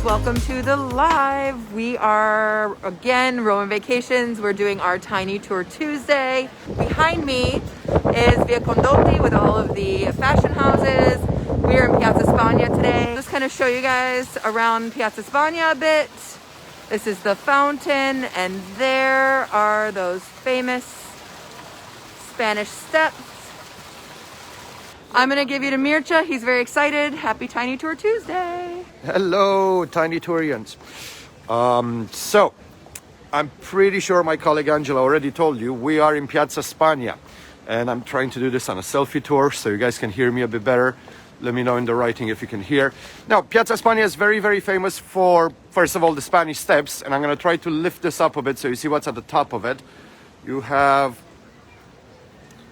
Welcome to the live. We are again Roman Vacations. We're doing our tiny tour Tuesday. Behind me is Via Condotti with all of the fashion houses. We are in Piazza Spagna today. Just kind of show you guys around Piazza Spagna a bit. This is the fountain, and there are those famous Spanish steps. I'm gonna give you to Mircea. He's very excited. Happy Tiny Tour Tuesday. Hello, Tiny Tourians. So, I'm pretty sure my colleague Angela already told you, we are in Piazza Spagna. And I'm trying to do this on a selfie tour so you guys can hear me a bit better. Let me know in the writing if you can hear. Now, Piazza Spagna is very, very famous for, first of all, the Spanish steps. And I'm gonna try to lift this up a bit so you see what's at the top of it. You have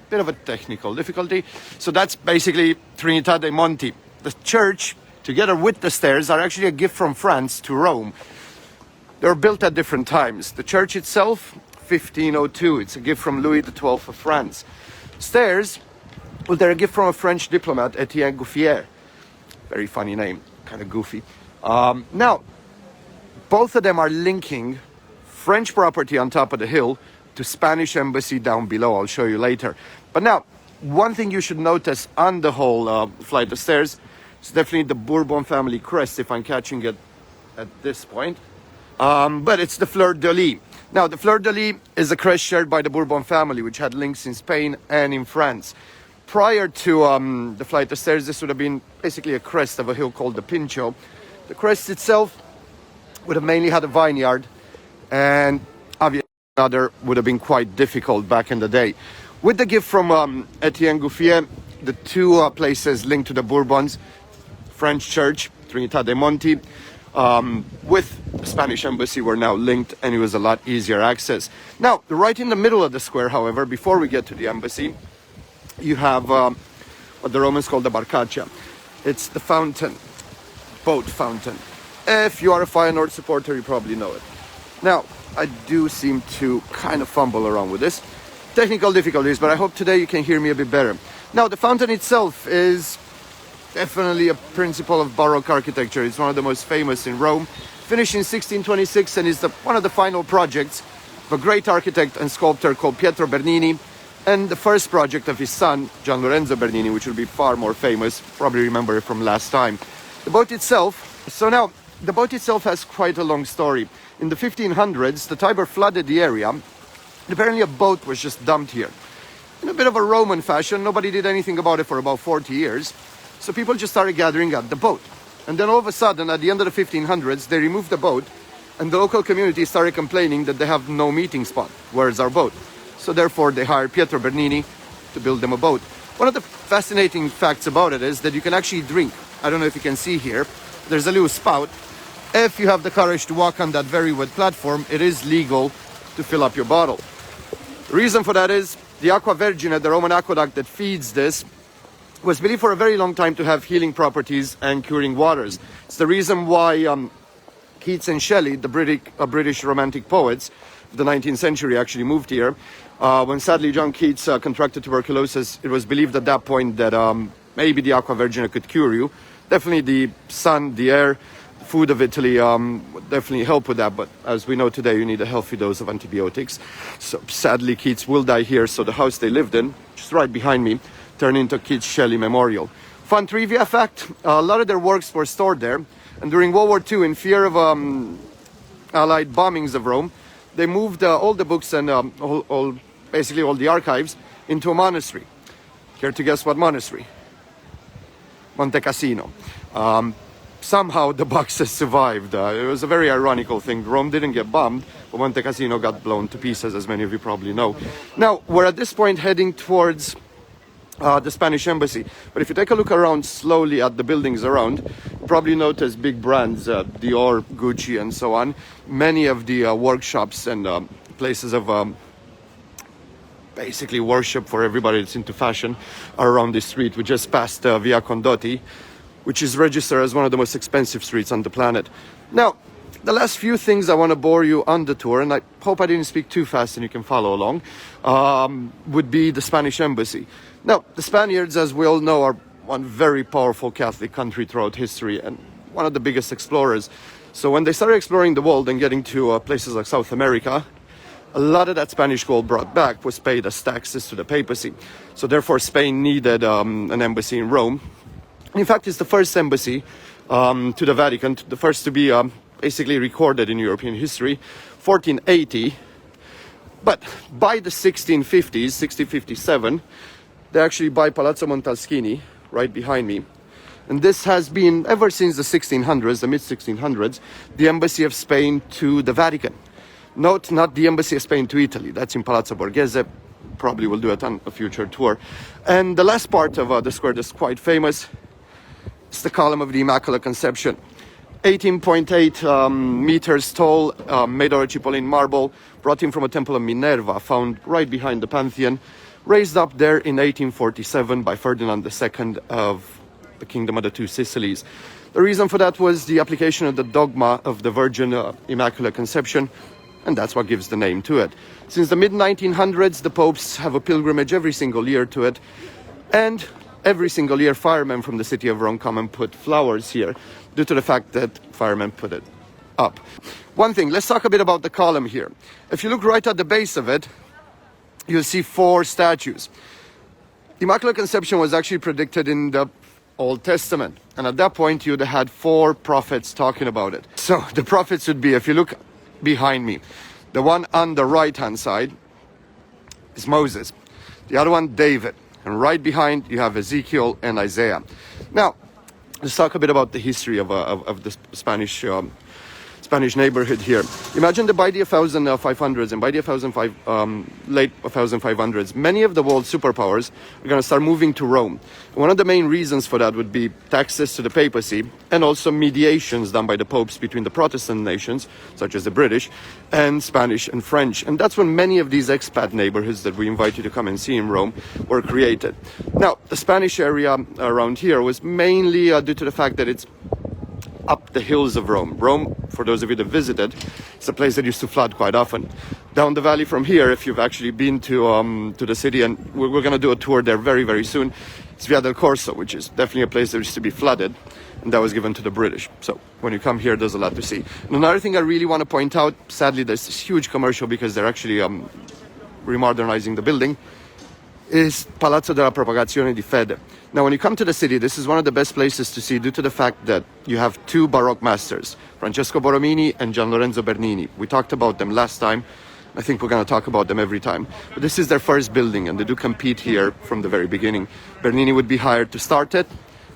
bit of a technical difficulty. So that's basically Trinità dei Monti. The church, together with the stairs, are actually a gift from France to Rome. They were built at different times. The church itself, 1502. It's a gift from Louis XII of France. Stairs, well, they're a gift from a French diplomat, Etienne Gouffier. Very funny name, kind of goofy. Now, both of them are linking French property on top of the hill to Spanish embassy down below. I'll show you later. But now, one thing you should notice on the whole flight of stairs is definitely the Bourbon family crest, if I'm catching it at this point. But it's the fleur-de-lis. Now, the fleur-de-lis is a crest shared by the Bourbon family, which had links in Spain and in France. Prior to the flight of stairs, this would have been basically a crest of a hill called the Pincho. The crest itself would have mainly had a vineyard, and obviously another would have been quite difficult back in the day. With the gift from Etienne Gouffier, the two places linked to the Bourbons, French church, Trinità dei Monti, with the Spanish embassy were now linked, and it was a lot easier access. Now, right in the middle of the square, however, before we get to the embassy, you have what the Romans called the Barcaccia. It's the fountain, boat fountain. If you are a Feyenoord supporter, you probably know it. Now, I do seem to kind of fumble around with this. Technical difficulties, but I hope today you can hear me a bit better. Now, the fountain itself is definitely a principle of Baroque architecture. It's one of the most famous in Rome. Finished in 1626 and is one of the final projects of a great architect and sculptor called Pietro Bernini, and the first project of his son, Gian Lorenzo Bernini, which will be far more famous. Probably remember it from last time. The boat itself, the boat itself has quite a long story. In the 1500s, the Tiber flooded the area. Apparently a boat was just dumped here. In a bit of a Roman fashion, nobody did anything about it for about 40 years. So people just started gathering at the boat. And then all of a sudden, at the end of the 1500s, they removed the boat, and the local community started complaining that they have no meeting spot. Where's our boat? So therefore, they hired Pietro Bernini to build them a boat. One of the fascinating facts about it is that you can actually drink. I don't know if you can see here. There's a little spout. If you have the courage to walk on that very wet platform, it is legal to fill up your bottle. The reason for that is the Aqua Vergine, the Roman aqueduct that feeds this, was believed for a very long time to have healing properties and curing waters. It's the reason why Keats and Shelley, the British romantic poets of the 19th century, actually moved here. When sadly John Keats contracted tuberculosis, it was believed at that point that maybe the Aqua Vergine could cure you. Definitely the sun, the air, the food of Italy would definitely help with that. But as we know today, you need a healthy dose of antibiotics. So sadly, Keats will die here. So the house they lived in, just right behind me, turned into Keats Shelley Memorial. Fun trivia fact, a lot of their works were stored there. And during World War II, in fear of Allied bombings of Rome, they moved all the books and basically all the archives into a monastery. Care to guess what monastery? Monte Cassino. Somehow the boxes survived. It was a very ironical thing. Rome didn't get bombed, but Monte Cassino got blown to pieces, as many of you probably know. Now, we're at this point heading towards the Spanish embassy. But if you take a look around slowly at the buildings around, you probably notice big brands, Dior, Gucci, and so on. Many of the workshops and places of basically worship for everybody that's into fashion are around this street. We just passed Via Condotti. which is registered as one of the most expensive streets on the planet. Now, the last few things I want to bore you on the tour, and I hope I didn't speak too fast and you can follow along, would be the Spanish embassy. Now, the Spaniards, as we all know, are one very powerful Catholic country throughout history and one of the biggest explorers. So when they started exploring the world and getting to places like South America, a lot of that Spanish gold brought back was paid as taxes to the papacy. So therefore, Spain needed an embassy in Rome. In fact, it's the first embassy to the Vatican, the first to be basically recorded in European history, 1480. But by the 1650s, 1657, they actually buy Palazzo Montalcini, right behind me. And this has been, ever since the 1600s, the mid-1600s, the embassy of Spain to the Vatican. Note, not the embassy of Spain to Italy. That's in Palazzo Borghese. Probably will do it on a future tour. And the last part of the square that's quite famous is the column of the Immaculate Conception. 18.8 meters tall, made out of Cipollin marble, brought in from a temple of Minerva, found right behind the Pantheon, raised up there in 1847 by Ferdinand II of the Kingdom of the Two Sicilies. The reason for that was the application of the dogma of the Virgin Immaculate Conception, and that's what gives the name to it. Since the mid-1900s, the popes have a pilgrimage every single year to it, and every single year firemen from the city of Rome come and put flowers here, due to the fact that firemen put it up. One thing, let's talk a bit about the column here. If you look right at the base of it, you'll see 4 statues. The Immaculate Conception was actually predicted in the Old Testament, and at that point you'd had 4 prophets talking about it. So the prophets would be, if you look behind me, the one on the right hand side is Moses, the other one David, and right behind you have Ezekiel and Isaiah. Now let's talk a bit about the history of the Spanish neighborhood here. Imagine that by the 1500s and by the late 1500s, many of the world superpowers are going to start moving to Rome. One of the main reasons for that would be taxes to the papacy and also mediations done by the popes between the Protestant nations, such as the British, and Spanish and French. And that's when many of these expat neighborhoods that we invite you to come and see in Rome were created. Now, the Spanish area around here was mainly due to the fact that it's up the hills of Rome. Rome, for those of you that visited, it's a place that used to flood quite often. Down the valley from here, if you've actually been to the city, and we're going to do a tour there very, very soon, it's Via del Corso, which is definitely a place that used to be flooded, and that was given to the British. So when you come here, there's a lot to see. And another thing I really want to point out, sadly, there's this huge commercial because they're actually remodernizing the building, is Palazzo della Propagazione di Fede. Now, when you come to the city, this is one of the best places to see due to the fact that you have 2 Baroque masters, Francesco Borromini and Gian Lorenzo Bernini. We talked about them last time. I think we're going to talk about them every time. But this is their first building, and they do compete here from the very beginning. Bernini would be hired to start it.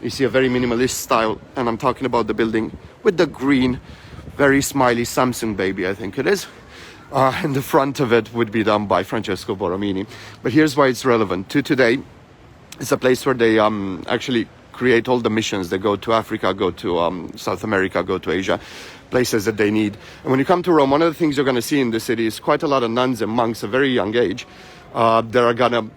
You see a very minimalist style, and I'm talking about the building with the green, very smiley Samsung baby, I think it is. And the front of it would be done by Francesco Borromini. But here's why it's relevant to today. It's a place where they actually create all the missions. They go to Africa, go to South America, go to Asia, places that they need. And when you come to Rome, one of the things you're going to see in the city is quite a lot of nuns and monks at a very young age that are going to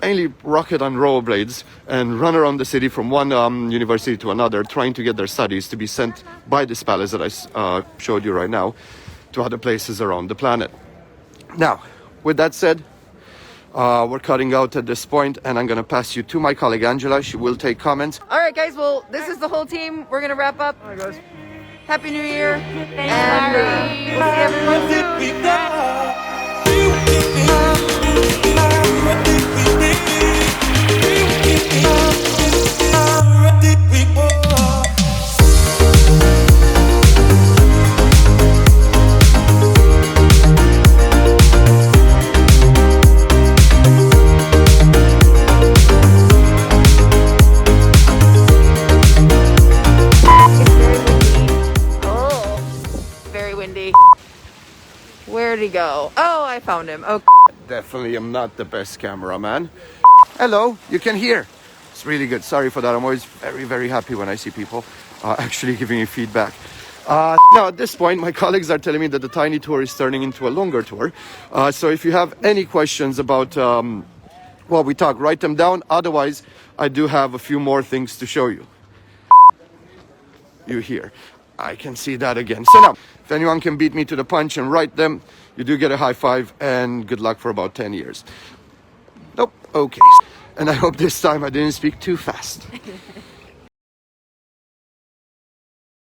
mainly rocket on rollerblades and run around the city from one university to another, trying to get their studies to be sent by this palace that I showed you right now to other places around the planet. Now, with that said, we're cutting out at this point, and I'm going to pass you to my colleague Angela. She will take comments. All right, guys. Well, this is the whole team. We're going to wrap up. Hi, guys. Happy New Year. And we'll see everyone soon. Where'd he go? Oh, I found him. Okay. Definitely am not the best cameraman. Hello, you can hear. It's really good. Sorry for that. I'm always very, very happy when I see people actually giving me feedback. Now, at this point, my colleagues are telling me that the tiny tour is turning into a longer tour. So if you have any questions about what we talk, write them down. Otherwise, I do have a few more things to show you. you here. I can see that again. So now, if anyone can beat me to the punch and write them, you do get a high five and good luck for about 10 years. Nope, okay. And I hope this time I didn't speak too fast.